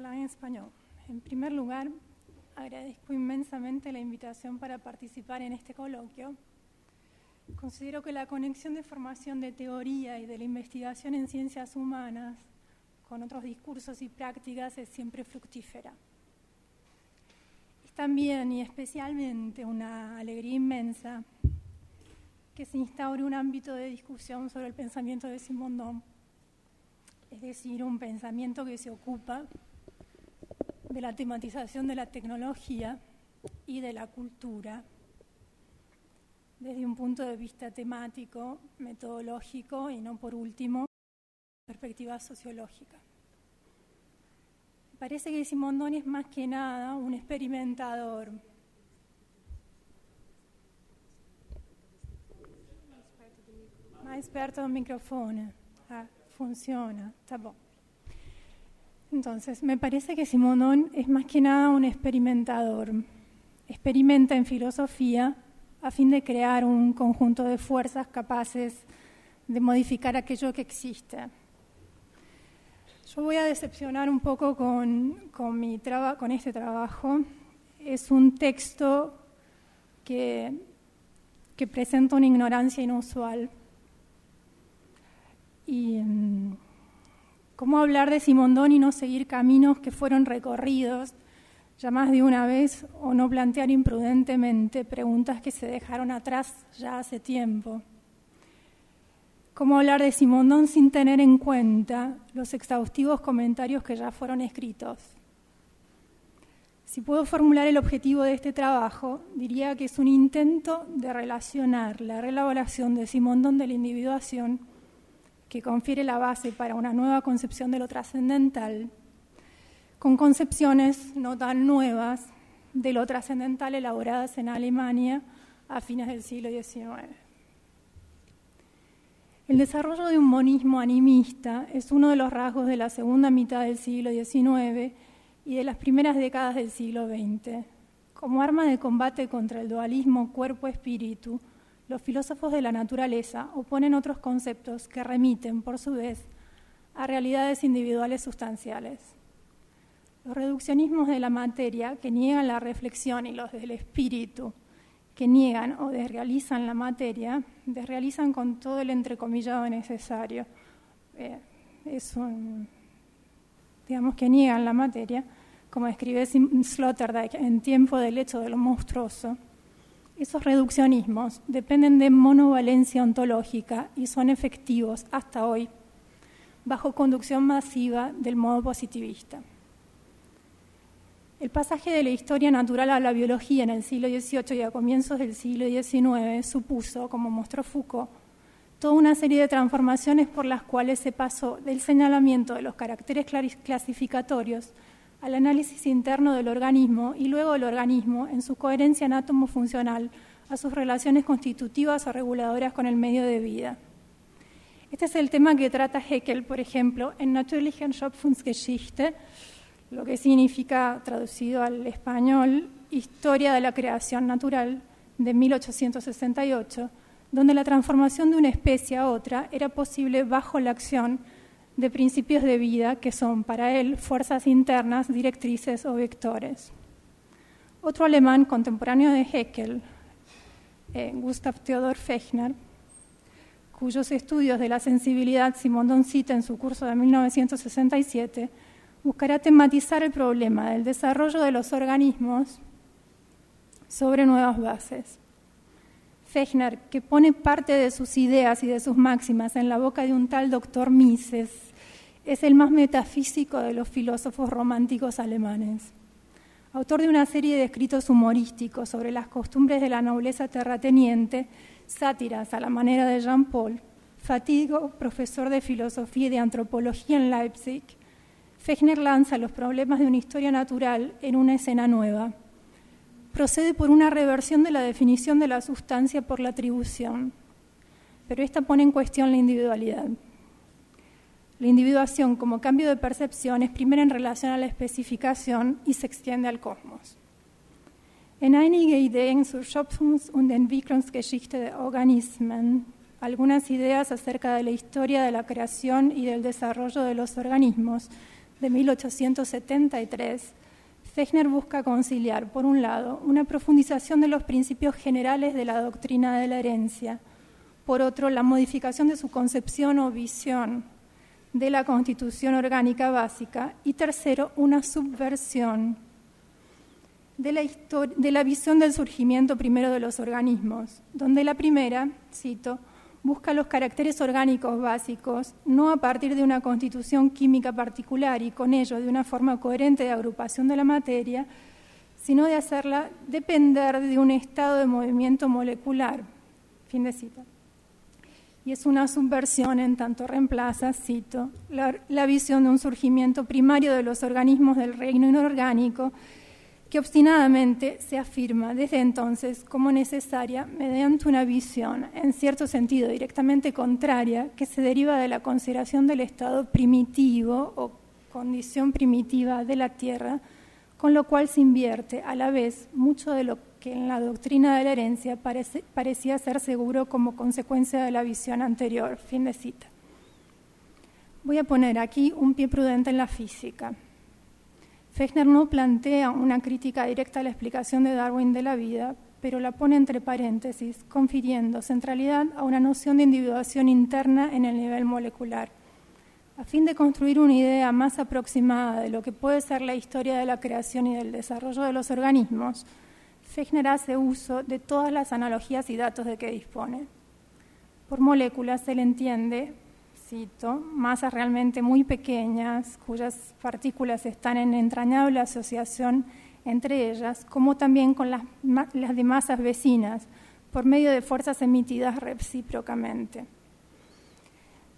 hablar en español. En primer lugar, agradezco inmensamente la invitación para participar en este coloquio. Considero que la conexión de formación de teoría y de la investigación en ciencias humanas con otros discursos y prácticas es siempre fructífera. Es también y especialmente una alegría inmensa que se instaure un ámbito de discusión sobre el pensamiento de Simondon, es decir, un pensamiento que se ocupa de la tematización de la tecnología y de la cultura desde un punto de vista temático, metodológico y no por último, perspectiva sociológica. Parece que Simondon es más que nada un experimentador. Más experto en micrófono. Funciona, está bien. Entonces, me parece que Simondon es más que nada un experimentador. Experimenta en filosofía a fin de crear un conjunto de fuerzas capaces de modificar aquello que existe. Yo voy a decepcionar un poco con este trabajo. Es un texto que presenta una ignorancia inusual. Y cómo hablar de Simondon y no seguir caminos que fueron recorridos ya más de una vez o no plantear imprudentemente preguntas que se dejaron atrás ya hace tiempo. Cómo hablar de Simondon sin tener en cuenta los exhaustivos comentarios que ya fueron escritos. Si puedo formular el objetivo de este trabajo, diría que es un intento de relacionar la reelaboración de Simondon de la individuación, que confiere la base para una nueva concepción de lo trascendental, con concepciones no tan nuevas de lo trascendental elaboradas en Alemania a fines del siglo XIX. El desarrollo de un monismo animista es uno de los rasgos de la segunda mitad del siglo XIX y de las primeras décadas del siglo XX. Como arma de combate contra el dualismo cuerpo-espíritu, los filósofos de la naturaleza oponen otros conceptos que remiten, por su vez, a realidades individuales sustanciales. Los reduccionismos de la materia, que niegan la reflexión, y los del espíritu, que niegan o desrealizan la materia, desrealizan con todo el entrecomillado necesario. Digamos que niegan la materia, como escribe Sloterdijk en Tiempo del hecho de lo monstruoso. Esos reduccionismos dependen de monovalencia ontológica y son efectivos hasta hoy bajo conducción masiva del modo positivista. El pasaje de la historia natural a la biología en el siglo XVIII y a comienzos del siglo XIX supuso, como mostró Foucault, toda una serie de transformaciones por las cuales se pasó del señalamiento de los caracteres clasificatorios al análisis interno del organismo y luego del organismo en su coherencia anátomo-funcional a sus relaciones constitutivas o reguladoras con el medio de vida. Este es el tema que trata Haeckel, por ejemplo, en Natürliche Schöpfungsgeschichte, lo que significa, traducido al español, Historia de la creación natural, de 1868, donde la transformación de una especie a otra era posible bajo la acción de principios de vida que son para él fuerzas internas, directrices o vectores. Otro alemán contemporáneo de Haeckel, Gustav Theodor Fechner, cuyos estudios de la sensibilidad Simondon cita en su curso de 1967, buscará tematizar el problema del desarrollo de los organismos sobre nuevas bases. Fechner, que pone parte de sus ideas y de sus máximas en la boca de un tal doctor Mises, es el más metafísico de los filósofos románticos alemanes. Autor de una serie de escritos humorísticos sobre las costumbres de la nobleza terrateniente, sátiras a la manera de Jean Paul, fatídico profesor de filosofía y de antropología en Leipzig, Fechner lanza los problemas de una historia natural en una escena nueva. Procede por una reversión de la definición de la sustancia por la atribución, pero esta pone en cuestión la individualidad. La individuación como cambio de percepción es primero en relación a la especificación y se extiende al cosmos. En einige Ideen zur Schöpfungs- und Entwicklungsgeschichte der Organismen, algunas ideas acerca de la historia de la creación y del desarrollo de los organismos, de 1873, Fechner busca conciliar, por un lado, una profundización de los principios generales de la doctrina de la herencia, por otro, la modificación de su concepción o visión de la constitución orgánica básica, y tercero, una subversión de la visión del surgimiento primero de los organismos, donde la primera, cito, busca los caracteres orgánicos básicos, no a partir de una constitución química particular y con ello de una forma coherente de agrupación de la materia, sino de hacerla depender de un estado de movimiento molecular. Fin de cita. Y es una subversión en tanto reemplaza, cito, la visión de un surgimiento primario de los organismos del reino inorgánico, que obstinadamente se afirma desde entonces como necesaria mediante una visión, en cierto sentido directamente contraria, que se deriva de la consideración del estado primitivo o condición primitiva de la Tierra, con lo cual se invierte a la vez mucho de lo que en la doctrina de la herencia parecía ser seguro como consecuencia de la visión anterior. Fin de cita. Voy a poner aquí un pie prudente en la física. Fechner no plantea una crítica directa a la explicación de Darwin de la vida, pero la pone entre paréntesis, confiriendo centralidad a una noción de individuación interna en el nivel molecular. A fin de construir una idea más aproximada de lo que puede ser la historia de la creación y del desarrollo de los organismos, Fechner hace uso de todas las analogías y datos de que dispone. Por moléculas se le entiende, cito, masas realmente muy pequeñas, cuyas partículas están en entrañable asociación entre ellas, como también con las de masas vecinas, por medio de fuerzas emitidas recíprocamente.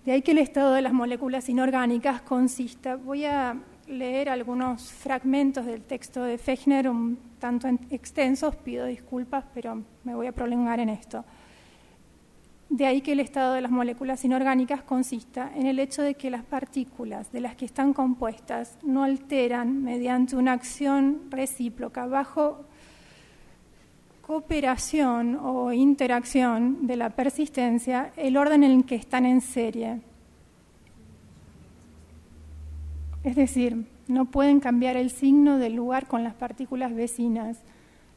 De ahí que el estado de las moléculas inorgánicas consista, voy a leer algunos fragmentos del texto de Fechner, un tanto extensos, pido disculpas, pero me voy a prolongar en esto. De ahí que el estado de las moléculas inorgánicas consista en el hecho de que las partículas de las que están compuestas no alteran mediante una acción recíproca bajo cooperación o interacción de la persistencia el orden en el que están en serie. Es decir, no pueden cambiar el signo del lugar con las partículas vecinas,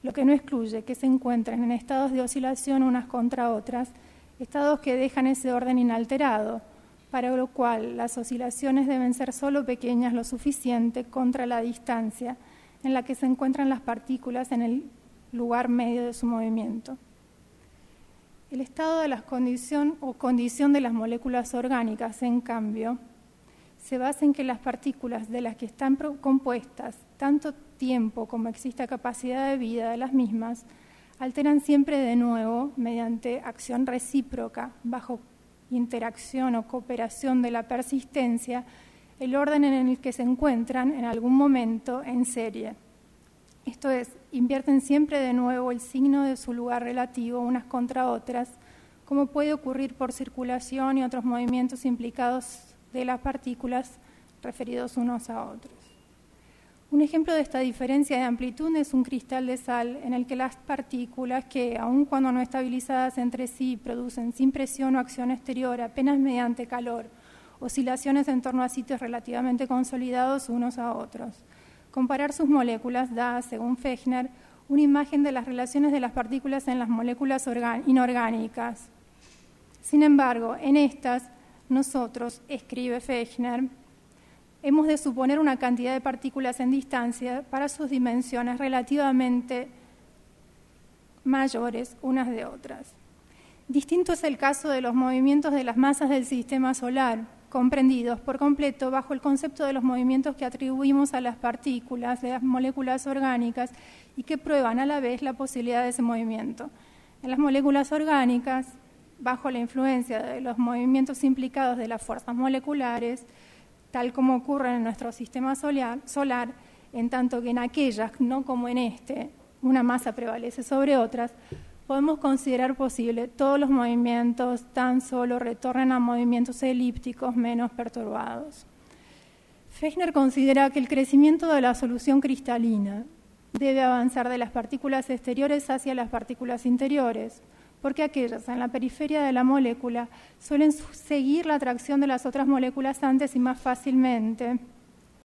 lo que no excluye que se encuentren en estados de oscilación unas contra otras, estados que dejan ese orden inalterado, para lo cual las oscilaciones deben ser solo pequeñas lo suficiente contra la distancia en la que se encuentran las partículas en el lugar medio de su movimiento. El estado de la condición de las moléculas orgánicas, en cambio, se basa en que las partículas de las que están compuestas, tanto tiempo como exista capacidad de vida de las mismas, alteran siempre de nuevo, mediante acción recíproca, bajo interacción o cooperación de la persistencia, el orden en el que se encuentran en algún momento en serie. Esto es, invierten siempre de nuevo el signo de su lugar relativo unas contra otras, como puede ocurrir por circulación y otros movimientos implicados de las partículas referidos unos a otros. Un ejemplo de esta diferencia de amplitud es un cristal de sal en el que las partículas que, aun cuando no estabilizadas entre sí, producen sin presión o acción exterior, apenas mediante calor, oscilaciones en torno a sitios relativamente consolidados unos a otros. Comparar sus moléculas da, según Fechner, una imagen de las relaciones de las partículas en las moléculas inorgánicas. Sin embargo, en estas, nosotros, escribe Fechner, hemos de suponer una cantidad de partículas en distancia para sus dimensiones relativamente mayores unas de otras. Distinto es el caso de los movimientos de las masas del sistema solar, comprendidos por completo bajo el concepto de los movimientos que atribuimos a las partículas de las moléculas orgánicas y que prueban a la vez la posibilidad de ese movimiento. En las moléculas orgánicas, bajo la influencia de los movimientos implicados de las fuerzas moleculares, tal como ocurre en nuestro sistema solar, en tanto que en aquellas, no como en este, una masa prevalece sobre otras, podemos considerar posible todos los movimientos tan solo retornen a movimientos elípticos menos perturbados. Fechner considera que el crecimiento de la solución cristalina debe avanzar de las partículas exteriores hacia las partículas interiores, porque aquellas en la periferia de la molécula suelen seguir la atracción de las otras moléculas antes y más fácilmente,